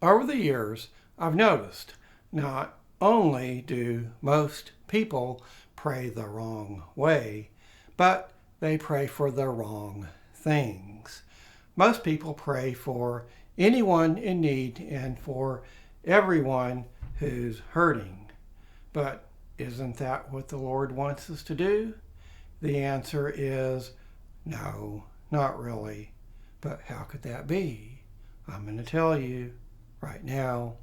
Over the years, I've noticed not only do most people pray the wrong way, but they pray for the wrong things. Most people pray for anyone in need and for everyone who's hurting. But isn't that what the Lord wants us to do? The answer is no, not really. But how could that be? I'm going to tell you right now.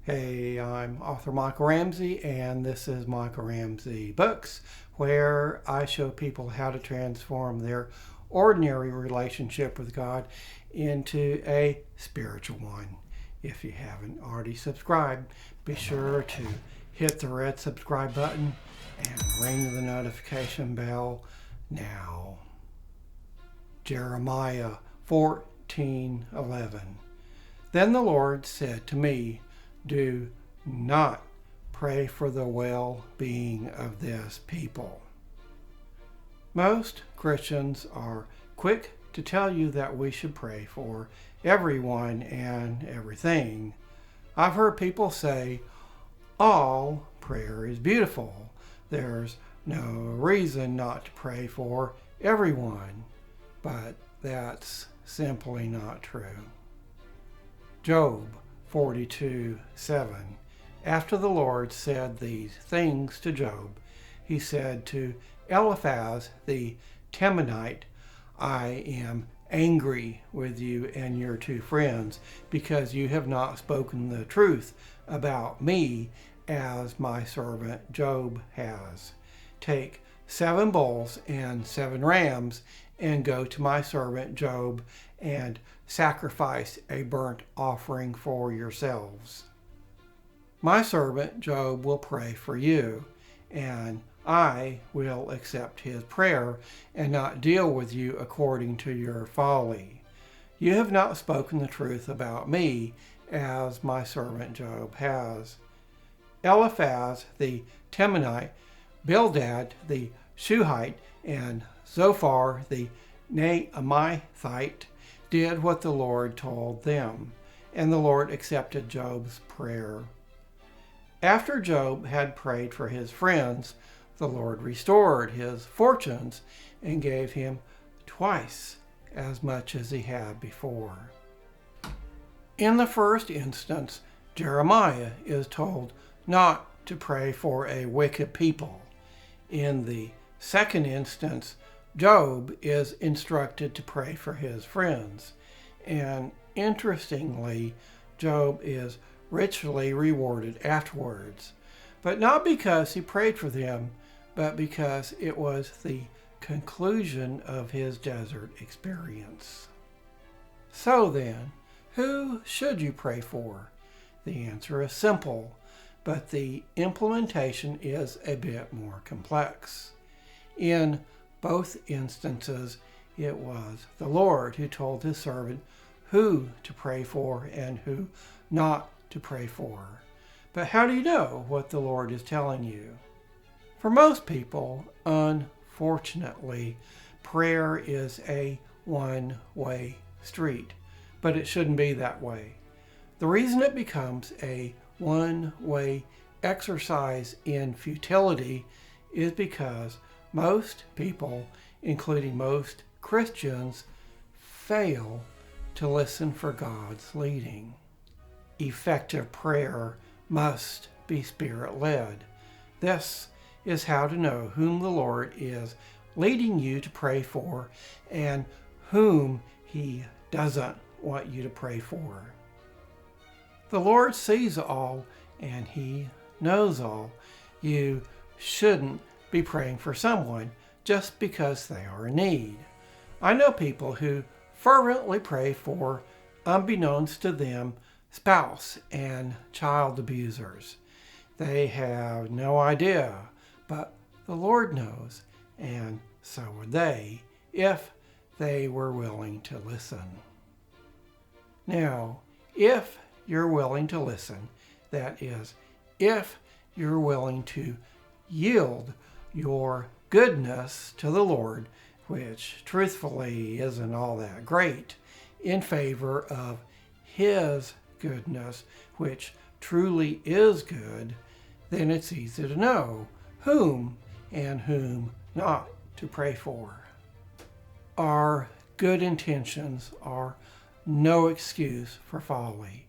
Hey, I'm author Michael Ramsey, and this is Michael Ramsey Books, where I show people how to transform their ordinary relationship with God into a spiritual one. If you haven't already subscribed, be sure to hit the red subscribe button and ring the notification bell now. Jeremiah 14:11. Then the Lord said to me, do not pray for the well-being of this people. Most Christians are quick to tell you that we should pray for everyone and everything. I've heard people say, all prayer is beautiful. There's no reason not to pray for everyone. But that's simply not true. Job 42:7. After the Lord said these things to Job, he said to Eliphaz the Temanite, I am angry with you and your two friends because you have not spoken the truth about me as my servant Job has. Take 7 bulls and 7 rams and go to my servant Job and sacrifice a burnt offering for yourselves. My servant Job will pray for you, and I will accept his prayer and not deal with you according to your folly. You have not spoken the truth about me as my servant Job has. Eliphaz the Temanite, Bildad the Shuhite, and Zophar the Naamathite did what the Lord told them, and the Lord accepted Job's prayer. After Job had prayed for his friends, the Lord restored his fortunes and gave him twice as much as he had before. In the first instance, Jeremiah is told not to pray for a wicked people. In the second instance, Job is instructed to pray for his friends. And interestingly, Job is richly rewarded afterwards. But not because he prayed for them, but because it was the conclusion of his desert experience. So then, who should you pray for? The answer is simple, but the implementation is a bit more complex. In both instances, it was the Lord who told his servant who to pray for and who not to pray for. But how do you know what the Lord is telling you? For most people, unfortunately, prayer is a one-way street, but it shouldn't be that way. The reason it becomes a one-way exercise in futility is because most people, including most Christians, fail to listen for God's leading. Effective prayer must be Spirit-led. This is how to know whom the Lord is leading you to pray for and whom he doesn't want you to pray for. The Lord sees all and he knows all. You shouldn't be praying for someone just because they are in need. I know people who fervently pray for, unbeknownst to them, spouse and child abusers. They have no idea, but the Lord knows, and so would they if they were willing to listen. Now, if you're willing to listen, that is, if you're willing to yield your goodness to the Lord, which truthfully isn't all that great, in favor of His goodness, which truly is good, then it's easy to know whom and whom not to pray for. Our good intentions are no excuse for folly.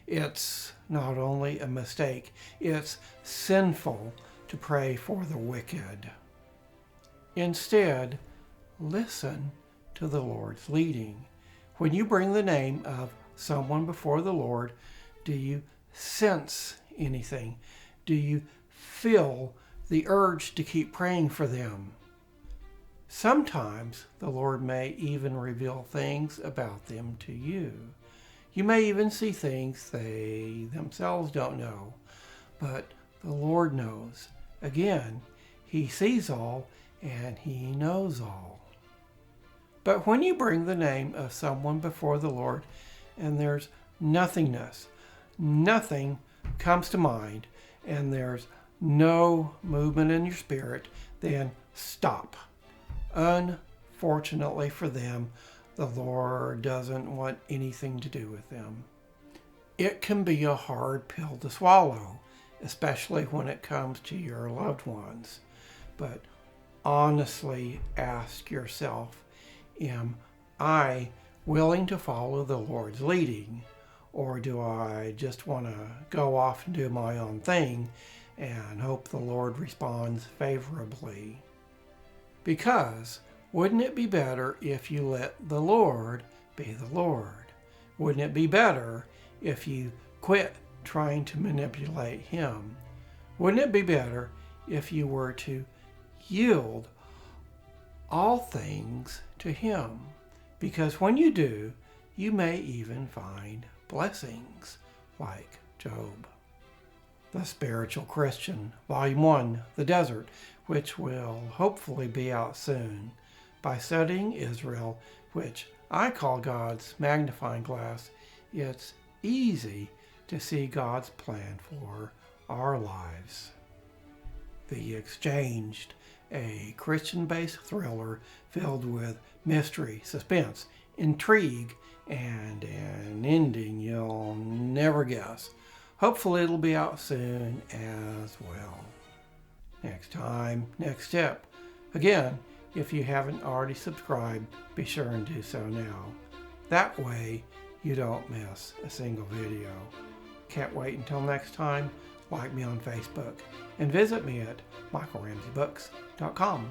It's not only a mistake, it's sinful to pray for the wicked. Instead, listen to the Lord's leading. When you bring the name of someone before the Lord, do you sense anything? Do you feel the urge to keep praying for them? Sometimes the Lord may even reveal things about them to you. You may even see things they themselves don't know, but the Lord knows. Again, He sees all and He knows all. But when you bring the name of someone before the Lord and there's nothingness, nothing comes to mind, and there's no movement in your spirit, then stop. Unfortunately for them, the Lord doesn't want anything to do with them. It can be a hard pill to swallow, especially when it comes to your loved ones. But honestly ask yourself, am I willing to follow the Lord's leading? Or do I just want to go off and do my own thing and hope the Lord responds favorably? Because wouldn't it be better if you let the Lord be the Lord? Wouldn't it be better if you quit trying to manipulate Him? Wouldn't it be better if you were to yield all things to Him? Because when you do, you may even find blessings like Job. The Spiritual Christian, Volume 1, The Desert, which will hopefully be out soon. By studying Israel, which I call God's magnifying glass, it's easy to see God's plan for our lives. The Exchanged, a Christian-based thriller filled with mystery, suspense, intrigue, and an ending you'll never guess. Hopefully it'll be out soon as well. Next time, next step. Again, if you haven't already subscribed, be sure and do so now. That way you don't miss a single video. Can't wait until next time. Like me on Facebook and visit me at michaelramseybooks.com.